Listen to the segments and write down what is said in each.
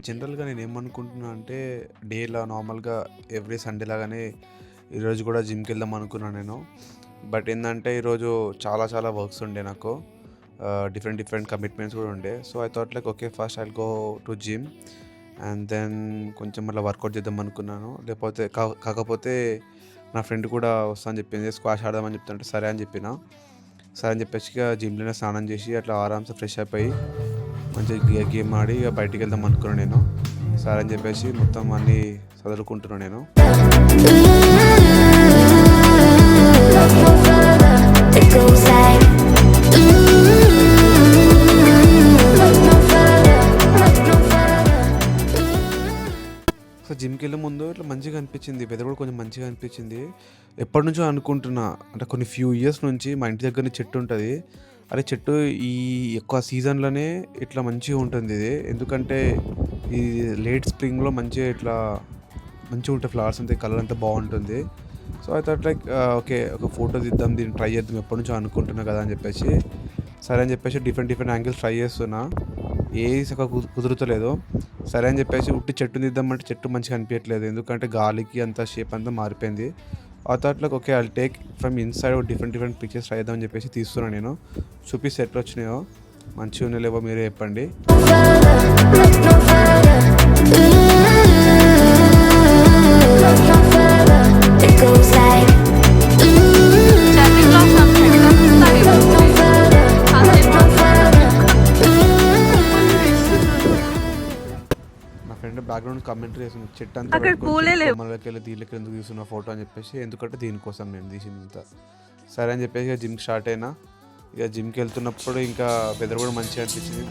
జనరల్‌గా నేనేమనుకుంటున్నా అంటే, డేలా నార్మల్‌గా ఎవ్రీ సండే లాగానే ఈరోజు గూడా జిమ్‌కెళ్దాం అనుకున్నా నేను. బట్ ఏందంటే, ఈరోజు చాలా చాలా వర్క్స్ ఉండే నాకు. డిఫరెంట్ డిఫరెంట్ కమిట్మెంట్స్ గూడా ఉండే. So, I thought like okay first I'll go to gym and then కొంచెం మళ్ళీ వర్కౌట్ చేద్దాం అనుకున్నాను. లేకపోతే కాకపోతే నా ఫ్రెండ్ కూడా వస్తా అని చెప్పింది. స్క్వాష్ ఆడదామని చెప్తుంటే సరే అని చెప్పిన. సరే అని చెప్పేసి ఇక జిమ్‌లోనే స్నానం చేసి అట్లా ఆరామ్‌సే ఫ్రెష్ అప్ అయ్యి మంచిగా గేమ్ ఆడి ఇక బయటికెళ్దాం అనుకున్నా నేను. సరే అని చెప్పేసి మొత్తం అన్నీ సదురుకుంటున్నా నేను. సో జిమ్‌కెళ్ళే ముందు ఇట్లా మంచిగా అనిపించింది. వెదర్ కూడా కొంచెం మంచిగా అనిపించింది. ఎప్పటినుంచో అనుకుంటున్నా, అంటే కొన్ని ఫ్యూ ఇయర్స్ నుంచి మా ఇంటి దగ్గరనే చెట్టు ఉంటది. అరే చెట్టు ఈ ఎక్కువ సీజన్‌లోనే ఇట్లా మంచిగా ఉంటుంది ఇది. ఎందుకంటే ఈ లేట్ స్ప్రింగ్‌లో మంచిగా ఇట్లా మంచిగుంటాయి ఫ్లవర్స్ అంతా, కలర్ అంతా బావుంటుంది. So, I thought like okay ఒక ఫోటో తీద్దాం, దీన్ని ట్రై చేద్దాం ఎప్పటినుంచో అనుకుంటున్నా కదా అని చెప్పేసి, సరే అని చెప్పేసి డిఫరెంట్ డిఫరెంట్ యాంగిల్స్ ట్రై చేస్తున్నా. ఏది సక్కగా కుదురుతలేదు. సరే అని చెప్పేసి ఉట్టి చెట్టుని తీద్దామంటే చెట్టు మంచిగా అనిపియట్లేదు. ఎందుకంటే గాలికి అంత షేప్ అంతా మారిపోయింది. ఆ thought like okay I'll take from inside different different pictures try చేద్దాం అని చెప్పేసి తీస్తున్నా నేను. చూపిస్తే ఎట్లొచ్చినాయో, మంచిగా ఉన్నాయో లేవో మీరే చెప్పండి. నా ఫ్రెండ్ బ్యాక్‌గ్రౌండ్ కామెంటరీ చేసింది. చెట్టు అంతా కొమ్మలకెళ్ళి దీనిలోకి ఎందుకు తీస్తున్న ఫోటో అని చెప్పేసి, ఎందుకంటే దీనికోసం నేను తీసిందంతా. సరే అని చెప్పేసి ఇక జిమ్‌కి స్టార్ట్ అయినా. ఇక జిమ్‌కి వెళ్తున్నప్పుడు ఇంకా వెదర్ కూడా మంచిగా అనిపించింది.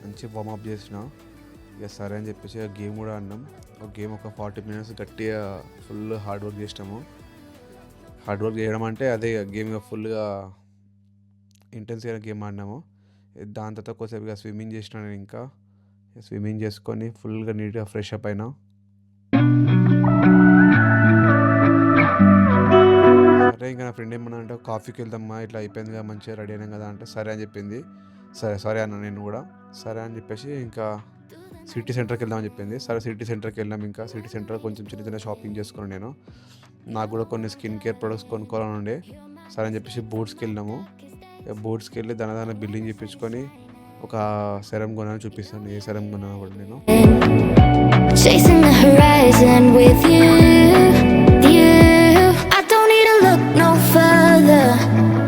మంచి వార్మప్ చేసిన. ఇక సరే అని చెప్పేసి గేమ్ కూడా ఆడినాం. ఒక గేమ్ ఒక 40 మినిట్స్ గట్టిగా ఫుల్ హార్డ్ వర్క్ చేసినాము. హార్డ్ వర్క్ చేయడం అంటే అదే గేమ్ ఫుల్గా ఇంటెన్స్‌గా గేమ్ ఆడినాము. దాని తర్వాత కొద్దిసేపు ఇక స్విమ్మింగ్ చేసిన నేను. ఇంకా స్విమ్మింగ్ చేసుకొని ఫుల్గా నీట్గా ఫ్రెష్ అప్ అయినా. సరే ఇంకా నా ఫ్రెండ్ ఏమన్నా అంటే కాఫీకి వెళ్దామా, ఇట్లా అయిపోయింది కదా మంచిగా రెడీ అయినాం కదా అంటే సరే అని చెప్పింది. సరే అన్న నేను కూడా. సరే అని చెప్పేసి ఇంకా సిటీ సెంటర్కి వెళ్దామని చెప్పింది. సరే సిటీ సెంటర్కి వెళ్ళాం. ఇంకా సిటీ సెంటర్ కొంచెం చిన్న చిన్న షాపింగ్ చేసుకున్నాను నేను. నాకు కూడా కొన్ని స్కిన్ కేర్ ప్రొడక్ట్స్ కొనుక్కోవాలని ఉండే. సరే అని చెప్పేసి బూట్స్కి వెళ్ళినాము. బూట్స్కి వెళ్ళి దాని బిల్లింగ్ చెప్పించుకొని ఒక సెరం కొనాలని చూపిస్తాను. ఏ సెరం కొన్నా కూడా నేను. Chasing the horizon with you. I don't need to look no further.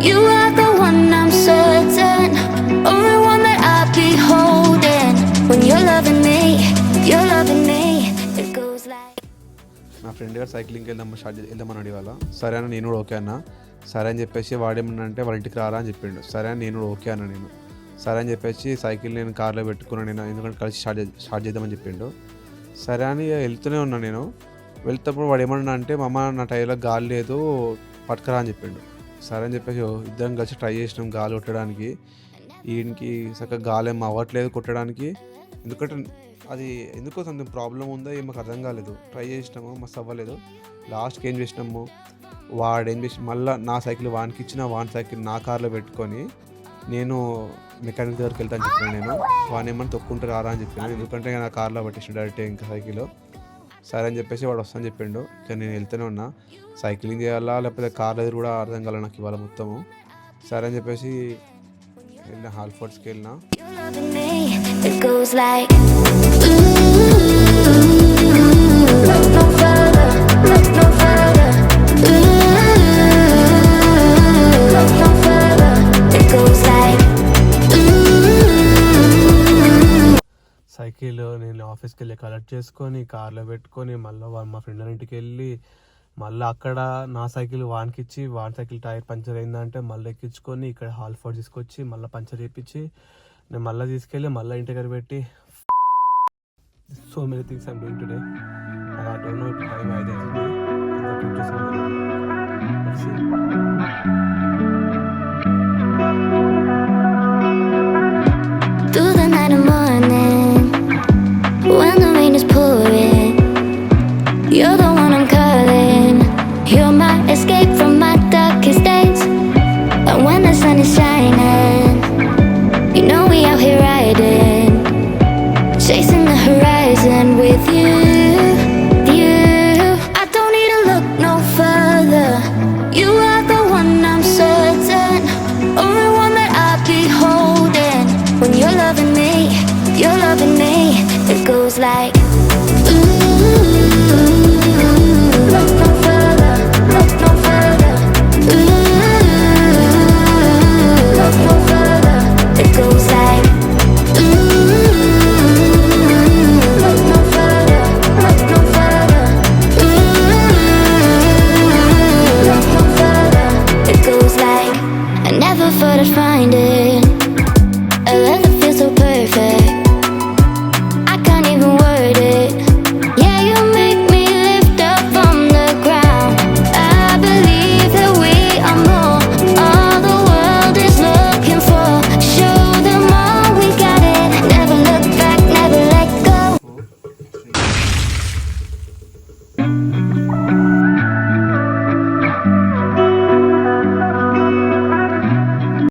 You are the one I'm certain, only one that I'll be holding. When you're loving me, it goes like. నా friend గారు సైక్లింగ్కి వెళ్దామని అడిగాల. సరే అని నేను కూడా okay అన్న. సరే అని చెప్పేసి వాడేమన్నా అంటే వాళ్ళ ఇంటికి రారా అని చెప్పిండు. సరే అని నేను కూడా ఓకే అన్న నేను. సరే అని చెప్పేసి సైకిల్ నేను కార్లో పెట్టుకున్నాను నేను, ఎందుకంటే కలిసి స్టార్ట్ చేద్దామని చెప్పిండు. సరే అని వెళ్తూనే ఉన్నా నేను. వెళ్తేప్పుడు వాడు ఏమన్నా అంటే మా అమ్మ నా టైర్లో గాలి లేదు పట్టుకురా అని చెప్పిండు. సరే అని చెప్పేసి ఇద్దరం కలిసి ట్రై చేసినాం గాలి కొట్టడానికి. ఈయనకి చక్కగా గాలి ఏమో అవ్వట్లేదు కొట్టడానికి. ఎందుకంటే అది ఎందుకో సంథింగ్ ప్రాబ్లం ఉందో ఏమో మాకు అర్థం కాలేదు. ట్రై చేసినాము, మస్తు అవ్వలేదు. లాస్ట్కి ఏం చేసినాము, వాడు ఏం చేసి మళ్ళీ నా సైకిల్ వానికి ఇచ్చిన, వాని సైకిల్ నా కార్లో పెట్టుకొని నేను మెకానిక్ దగ్గరికి వెళ్తాను చెప్పాను నేను. వాడిని ఏమన్నా తొక్కుంటే రారా అని చెప్పాను, ఎందుకంటే నా కార్లో పట్టేసిన డైరెక్ట్ ఇంకా సైకిల్. సరే అని చెప్పేసి వాడు వస్తాను చెప్పిండు. ఇక నేను వెళ్తూనే ఉన్నా. సైక్లింగ్ చేయాలా లేకపోతే కార్లో ఎదురు కూడా అర్థం కాలే నాకు ఇవాళ మొత్తము. సరే అని చెప్పేసి వెళ్ళిన హాల్ఫోర్డ్స్కి వెళ్ళిన. సైకిల్ నేను ఆఫీస్కి వెళ్ళి కలెక్ట్ చేసుకొని కార్లో పెట్టుకొని మళ్ళీ మా ఫ్రెండ్ ఇంటికి వెళ్ళి మళ్ళీ అక్కడ నా సైకిల్ వానికి ఇచ్చి, వాని సైకిల్ టైర్ పంచర్ అయిందంటే మళ్ళీ ఎక్కించుకొని ఇక్కడ హాల్ఫోర్డ్ తీసుకొచ్చి మళ్ళీ పంచర్ చేయించి నేను మళ్ళీ తీసుకెళ్ళి మళ్ళీ ఇంటి దగ్గర పెట్టి so many things I'm doing today. I don't know time అయితే through the night and morning when the rain is pouring. chasing the horizon with you, you. I don't need to look no further. You are the one, I'm certain. Only one that I'll be holding. When you're loving me, it goes like ooh. Look no further, look no further. Ooh, look no further. It goes like ooh. Look no further, look no further. Ooh, look no further. It goes like I never thought I'd find it.